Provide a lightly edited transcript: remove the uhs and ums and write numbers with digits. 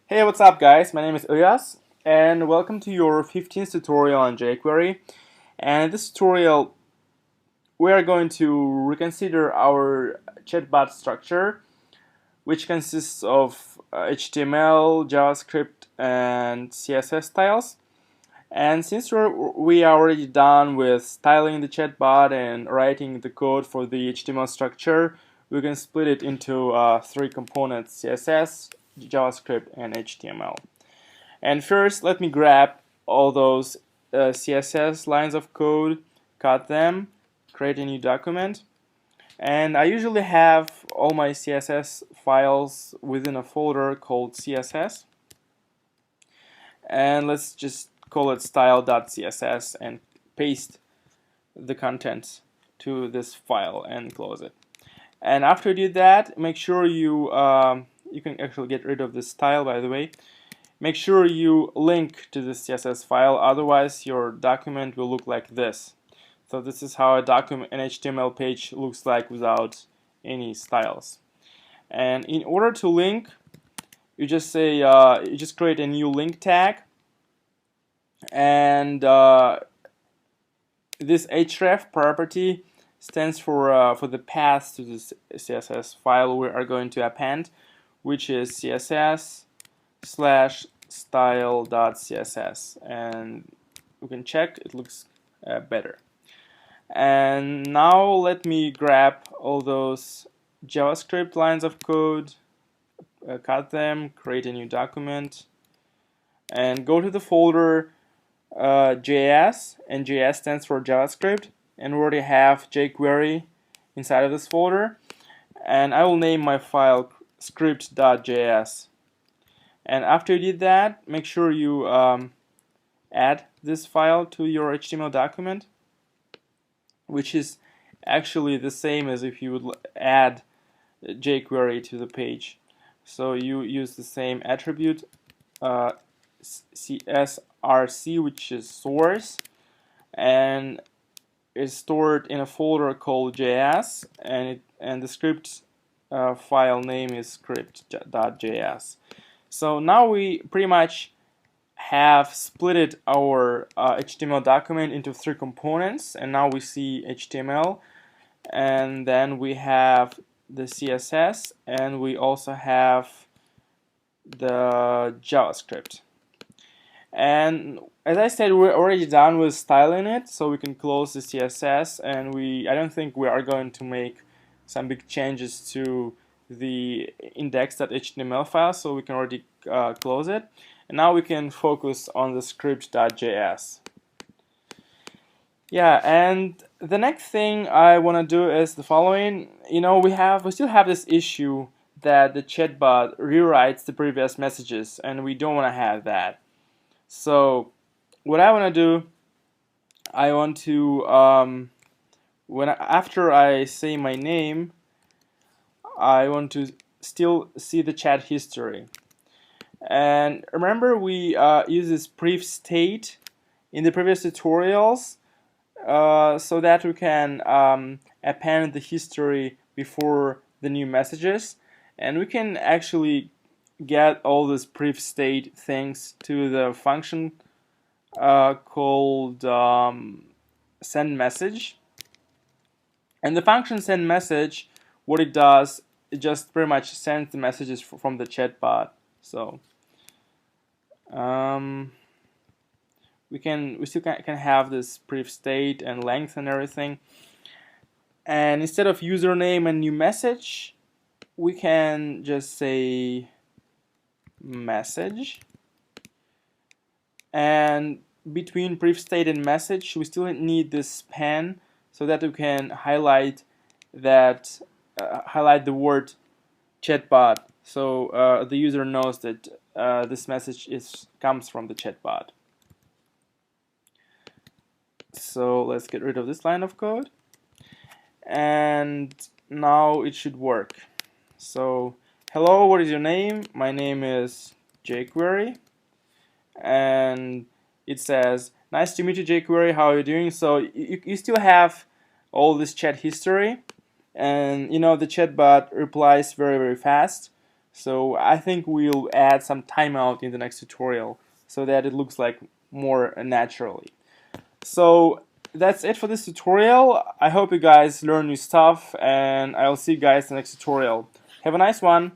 Hey, what's up guys? My name is Ilyas and welcome to your 15th tutorial on jQuery. And in this tutorial we are going to reconsider our chatbot structure, which consists of HTML, JavaScript and CSS styles. And since we are already done with styling the chatbot and writing the code for the HTML structure, we can split it into three components: CSS, JavaScript and HTML. And first, let me grab all those CSS lines of code, cut them, create a new document. And I usually have all my CSS files within a folder called CSS. And let's just call it style.css and paste the contents to this file and close it. And after you do that, make sure you can actually get rid of this style, by the way. Make sure you link to this CSS file, otherwise your document will look like this. So this is how an HTML page looks like without any styles. And in order to link, you just say you just create a new link tag, and this href property stands for the path to this CSS file we are going to append, which is css/style.css, and we can check it looks better. And now let me grab all those JavaScript lines of code, cut them, create a new document, and go to the folder JS, and JS stands for JavaScript, and we already have jQuery inside of this folder, and I will name my file script.js. And after you did that, make sure you add this file to your HTML document, which is actually the same as if you would add jQuery to the page. So you use the same attribute CSRC, which is source, and is stored in a folder called JS, and the script file name is script.js. So now we pretty much have splitted our HTML document into three components, and now we see HTML, and then we have the CSS, and we also have the JavaScript. And as I said, we're already done with styling it, so we can close the CSS, and I don't think we are going to make some big changes to the index.html file, so we can already close it. And now we can focus on the script.js. Yeah, and the next thing I want to do is the following. We still have this issue that the chatbot rewrites the previous messages, and we don't want to have that. So what I want to do, I want to after I say my name, I want to still see the chat history. And remember, we use this brief state in the previous tutorials so that we can append the history before the new messages, and we can actually get all this brief state thanks to the function called send message. And the function send message, what it does, it just pretty much sends the messages from the chatbot. So we still can have this brief state and length and everything. And instead of username and new message, we can just say message. And between brief state and message, we still need this span so that we can highlight the word chatbot, so the user knows that this message comes from the chatbot. So let's get rid of this line of code, and now it should work. So hello, what is your name? My name is jQuery, and it says nice to meet you, jQuery, how are you doing? So you still have all this chat history, and the chatbot replies very, very fast. So I think we'll add some timeout in the next tutorial so that it looks like more naturally. So that's it for this tutorial. I hope you guys learn new stuff, and I'll see you guys in the next tutorial. Have a nice one.